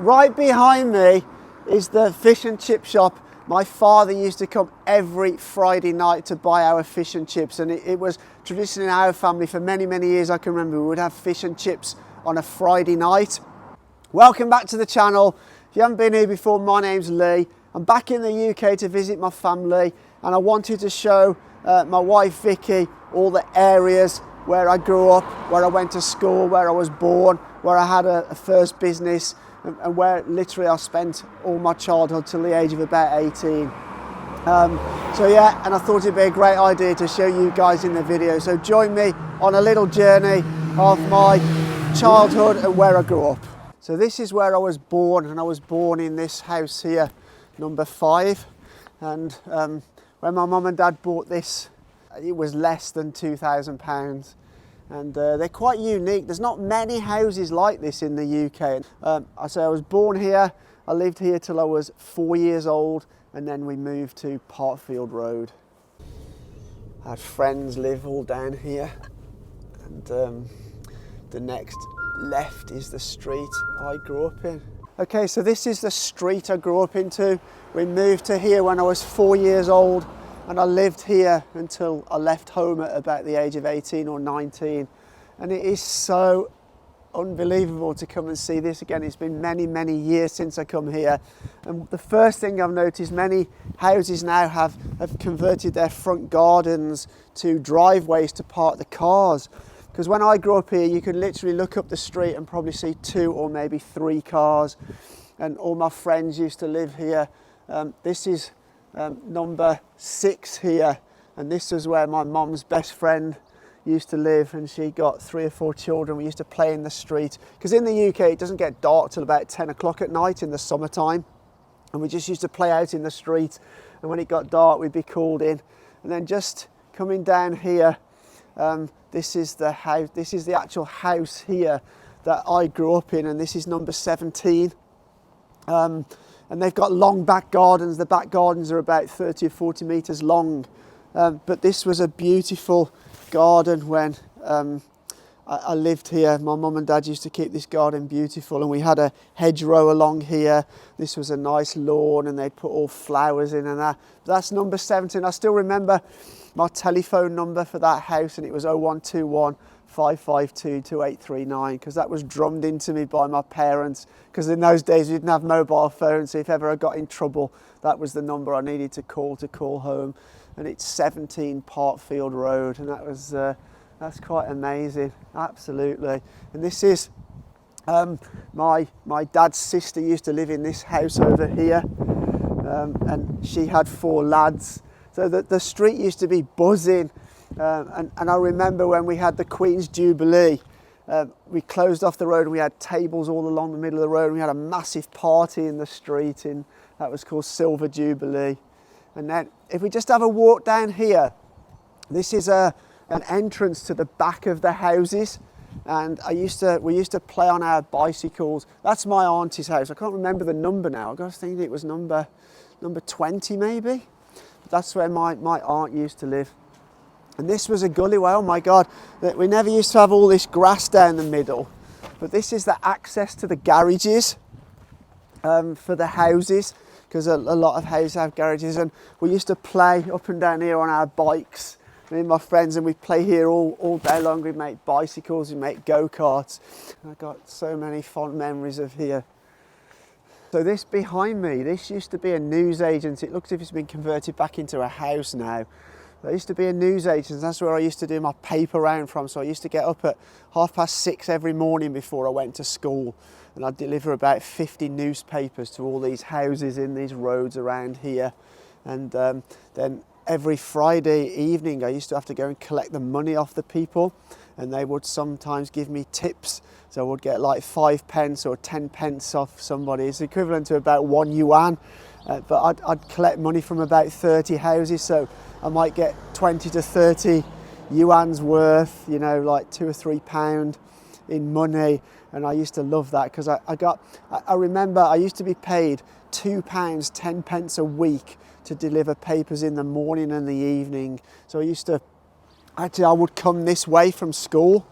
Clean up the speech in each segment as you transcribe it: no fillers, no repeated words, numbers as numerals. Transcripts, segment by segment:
Right behind me is the fish and chip shop. My father used to come every Friday night to buy our fish and chips, and it was tradition in our family for many, many years. I can remember we would have fish and chips on a Friday night. Welcome back to the channel. If you haven't been here before, my name's Lee. I'm back in the UK to visit my family, and I wanted to show my wife Vicky all the areas where I grew up, where I went to school, where I was born, where I had a first business, and where literally I spent all my childhood till the age of about 18. So yeah, and I thought it'd be a great idea to show you guys in the video. So join me on a little journey of my childhood and where I grew up. So this is where I was born, and I was born in this house here, number 5. And when my mum and dad bought this, it was less than £2,000. And they're quite unique. There's not many houses like this in the UK. I was born here, I lived here till I was 4 years old, and then we moved to Parkfield Road. I had friends live all down here, and the next left is the street I grew up in. Okay, so this is the street I grew up into. We moved to here when I was 4 years old, and I lived here until I left home at about the age of 18 or 19. And it is so unbelievable to come and see this again. It's been many, many years since I come here. And the first thing I've noticed, many houses now have converted their front gardens to driveways to park the cars. Because when I grew up here, you could literally look up the street and probably see 2 or maybe 3 cars. And all my friends used to live here. This is number 6 here, and this is where my mum's best friend used to live, and she got 3 or 4 children. We used to play in the street, because in the UK it doesn't get dark till about 10 o'clock at night in the summertime, and we just used to play out in the street, and when it got dark we'd be called in. And then just coming down here, this is the house, this is the actual house here that I grew up in, and this is number 17. And they've got long back gardens. The back gardens are about 30 or 40 metres long. But this was a beautiful garden when I lived here. My mum and dad used to keep this garden beautiful, and we had a hedgerow along here. This was a nice lawn, and they'd put all flowers in and that. That's number 17. I still remember my telephone number for that house, and it was 0121 552 2839, because that was drummed into me by my parents, because in those days we didn't have mobile phones, so if ever I got in trouble, that was the number I needed to call home. And it's 17 Parkfield Road, and that was that's quite amazing, absolutely. And this is my dad's sister used to live in this house over here, and she had 4 lads, so the street used to be buzzing. And I remember when we had the Queen's Jubilee, we closed off the road and we had tables all along the middle of the road, and we had a massive party in the street, and that was called Silver Jubilee. And then if we just have a walk down here, this is an entrance to the back of the houses, and we used to play on our bicycles. That's my auntie's house. I can't remember the number now. I was thinking it was number 20 maybe. That's where my aunt used to live. And this was a gully. Well, oh my God, we never used to have all this grass down the middle, but this is the access to the garages for the houses, because a lot of houses have garages, and we used to play up and down here on our bikes, me and my friends, and we'd play here all day long. We'd make bicycles, we'd make go-karts. I got so many fond memories of here. So this behind me, this used to be a newsagent. It looks as if it's been converted back into a house now. There used to be a newsagent. That's where I used to do my paper round from. So I used to get up at 6:30 every morning before I went to school, and I'd deliver about 50 newspapers to all these houses in these roads around here. And then every Friday evening I used to have to go and collect the money off the people, and they would sometimes give me tips. So I would get like 5 pence or 10 pence off somebody. It's equivalent to about 1 yuan. But I'd collect money from about 30 houses, so I might get 20 to 30 yuan's worth, you know, like £2 or £3 in money. And I used to love that, because I remember I used to be paid £2, 10 pence a week to deliver papers in the morning and the evening. So I would come this way from school,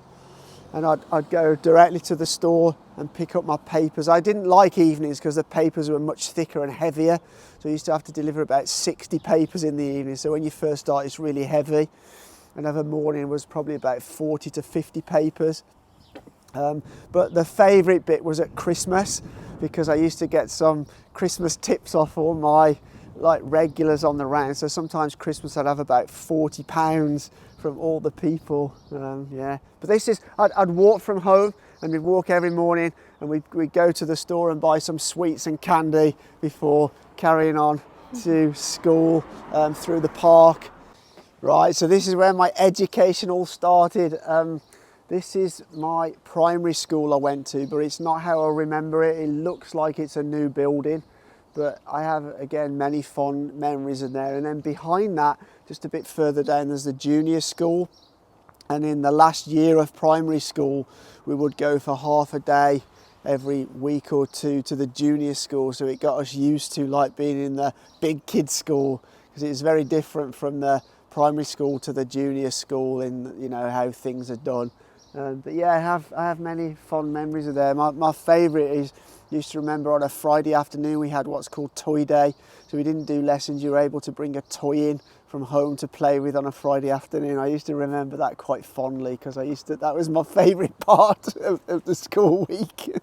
and I'd go directly to the store and pick up my papers. I didn't like evenings because the papers were much thicker and heavier. So I used to have to deliver about 60 papers in the evening. So when you first start, it's really heavy. Another morning was probably about 40 to 50 papers. But the favourite bit was at Christmas, because I used to get some Christmas tips off all my regulars on the round. So sometimes Christmas I'd have about £40 from all the people. Yeah, but this is, I'd walk from home, and we'd walk every morning, and we'd go to the store and buy some sweets and candy before carrying on to school through the park. Right, so this is where my education all started. This is my primary school I went to, but it's not how I remember it. It looks like it's a new building, but I have, again, many fond memories in there. And then behind that, just a bit further down, there's the junior school. And in the last year of primary school, we would go for half a day every week or two to the junior school. So it got us used to being in the big kids school, because it's very different from the primary school to the junior school in, how things are done. But yeah, I have many fond memories of there. My favourite is, used to remember on a Friday afternoon we had what's called toy day. So we didn't do lessons, you were able to bring a toy in from home to play with on a Friday afternoon. I used to remember that quite fondly, because that was my favourite part of the school week.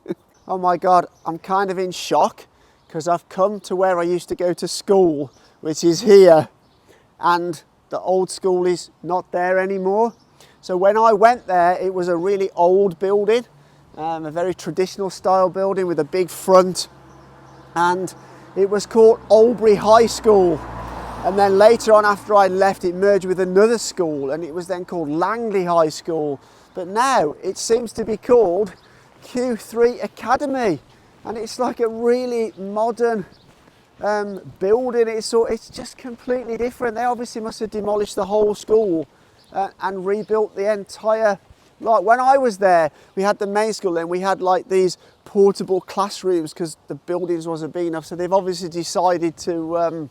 Oh my God, I'm kind of in shock, because I've come to where I used to go to school, which is here, and the old school is not there anymore. So when I went there, it was a really old building, a very traditional style building with a big front, and it was called Albury High School. And then later on, after I left, it merged with another school, and it was then called Langley High School. But now it seems to be called Q3 Academy, and it's like a really modern building. It's just completely different. They obviously must have demolished the whole school and rebuilt the entire. When I was there, we had the main school, and we had these portable classrooms because the buildings wasn't big enough. So they've obviously decided to,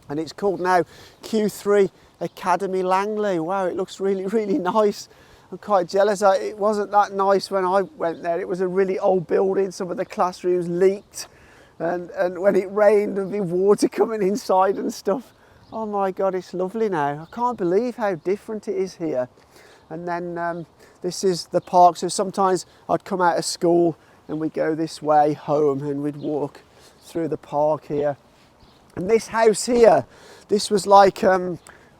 and it's called now Q3 Academy Langley. Wow, it looks really, really nice. I'm quite jealous. It wasn't that nice when I went there. It was a really old building. Some of the classrooms leaked, and when it rained, there'd be water coming inside and stuff. Oh my God, it's lovely now. I can't believe how different it is here. And then this is the park. So sometimes I'd come out of school and we'd go this way home, and we'd walk through the park here. And this house here, this was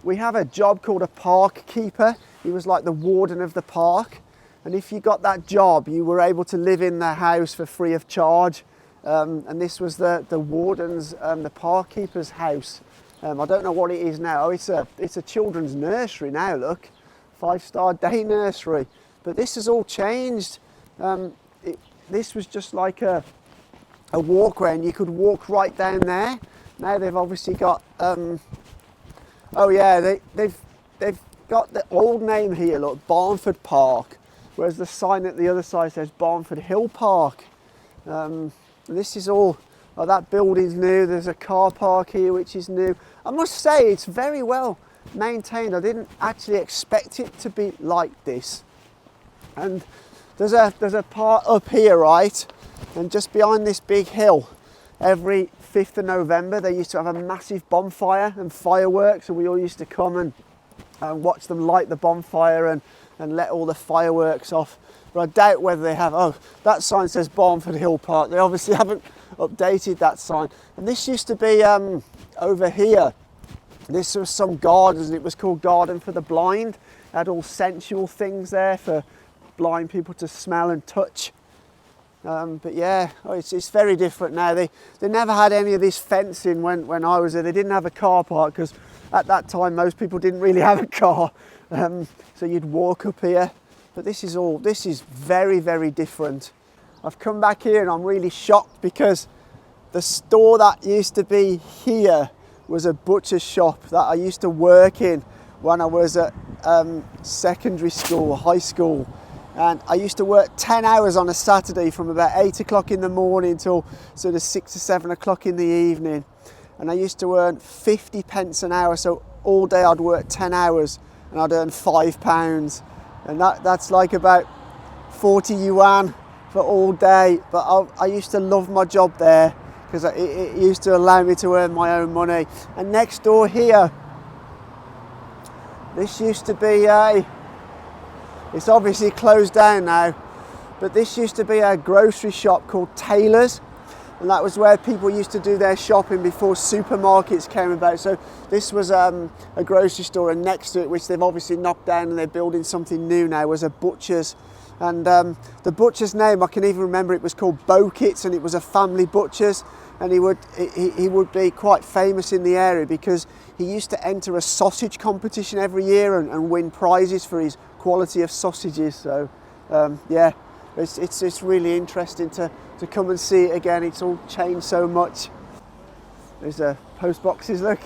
we have a job called a park keeper. He was like the warden of the park. And if you got that job, you were able to live in the house for free of charge. And this was the warden's, the park keeper's house. I don't know what it is now. Oh, it's a children's nursery now, look. 5-star day nursery. But this has all changed. This was just like a walkway, and you could walk right down there. Now they've obviously got, oh yeah, they've got the old name here, look, Barnford Park, whereas the sign at the other side says Barnford Hill Park. This is all, that building's new. There's a car park here which is new. I must say it's very well maintained. I didn't actually expect it to be like this. And there's a part up here, right, and just behind this big hill, every 5th of November they used to have a massive bonfire and fireworks, and we all used to come and watch them light the bonfire and let all the fireworks off. But I doubt whether they have. Oh, that sign says Barnford Hill Park. They obviously haven't updated that sign. And this used to be over here. This was some gardens, and it was called Garden for the Blind. It had all sensual things there for blind people to smell and touch. But yeah, it's very different now. They never had any of this fencing when I was there. They didn't have a car park because at that time most people didn't really have a car. So you'd walk up here. But this is very, very different. I've come back here and I'm really shocked because the store that used to be here was a butcher's shop that I used to work in when I was at secondary school, high school. And I used to work 10 hours on a Saturday from about 8 o'clock in the morning till sort of 6 or 7 o'clock in the evening. And I used to earn 50 pence an hour. So all day I'd work 10 hours and I'd earn £5. And that's like about 40 yuan for all day, but I used to love my job there because it used to allow me to earn my own money. And next door here, this used to be it's obviously closed down now, but this used to be a grocery shop called Taylor's, and that was where people used to do their shopping before supermarkets came about. So this was a grocery store, and next to it, which they've obviously knocked down and they're building something new now, was a butcher's. And the butcher's name, I can even remember, it was called Bokits, and it was a family butcher's, and he would be quite famous in the area because he used to enter a sausage competition every year and win prizes for his quality of sausages. So yeah, it's really interesting to come and see it again. It's all changed so much. There's post boxes, look.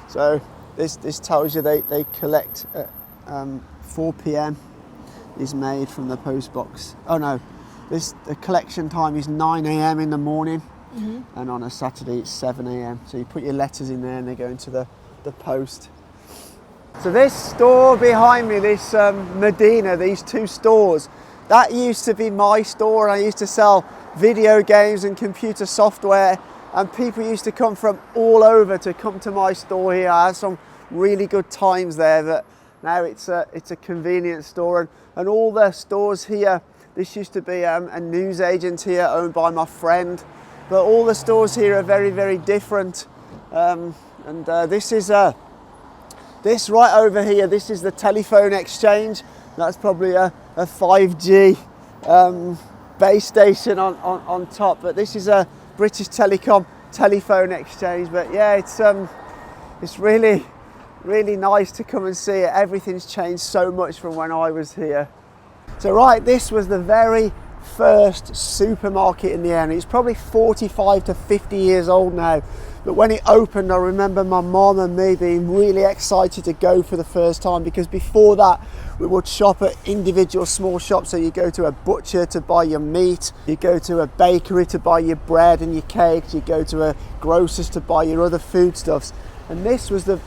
So this tells you they collect at 4 p.m. is made from the post box. Oh no, the collection time is 9 a.m. in the morning, and on a Saturday it's 7 a.m. So you put your letters in there and they go into the post. So this store behind me, this Medina, these two stores, that used to be my store, and I used to sell video games and computer software, and people used to come from all over to come to my store here. I had some really good times there, but now it's a convenience store, and all the stores here, this used to be a news agent here owned by my friend, but all the stores here are very, very different. This right over here, this is the telephone exchange. That's probably a 5G base station on top, but this is a British Telecom telephone exchange. But yeah, it's really nice to come and see it. Everything's changed so much from when I was here. So right, this was the very first supermarket in the area. It's probably 45 to 50 years old now, but when it opened, I remember my mom and me being really excited to go for the first time, because before that we would shop at individual small shops. So you go to a butcher to buy your meat, you go to a bakery to buy your bread and your cakes, you go to a grocer's to buy your other foodstuffs. And this was the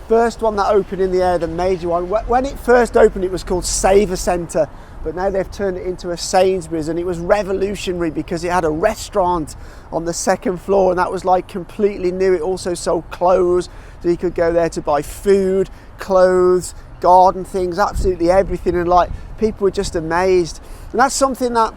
first one that opened in the area, the major one. When it first opened, it was called Savour Centre, but now they've turned it into a Sainsbury's, and it was revolutionary because it had a restaurant on the second floor, and that was like completely new. It also sold clothes, so you could go there to buy food, clothes, garden things, absolutely everything, and like people were just amazed. And that's something that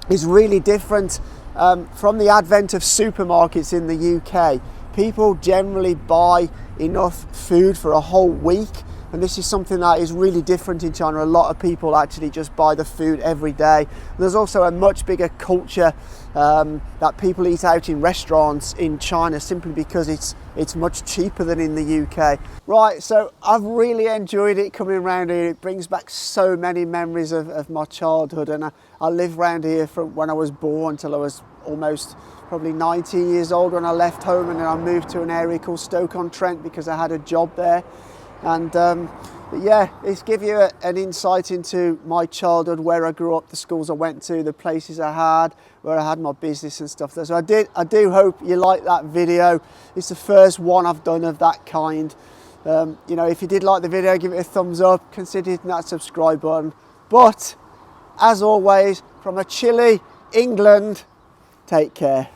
is really different from the advent of supermarkets in the UK. People generally buy enough food for a whole week, and this is something that is really different in China. A lot of people actually just buy the food every day. There's also a much bigger culture that people eat out in restaurants in China simply because it's much cheaper than in the UK. Right, so I've really enjoyed it coming around here. It brings back so many memories of my childhood, and I lived around here from when I was born till I was almost probably 19 years old when I left home, and then I moved to an area called Stoke-on-Trent because I had a job there. And but yeah, it's give you an insight into my childhood, where I grew up, the schools I went to, the places I had, where I had my business and stuff there. So I do hope you like that video. It's the first one I've done of that kind. You know, if you did like the video, give it a thumbs up, consider hitting that subscribe button. But as always, from a chilly England, take care.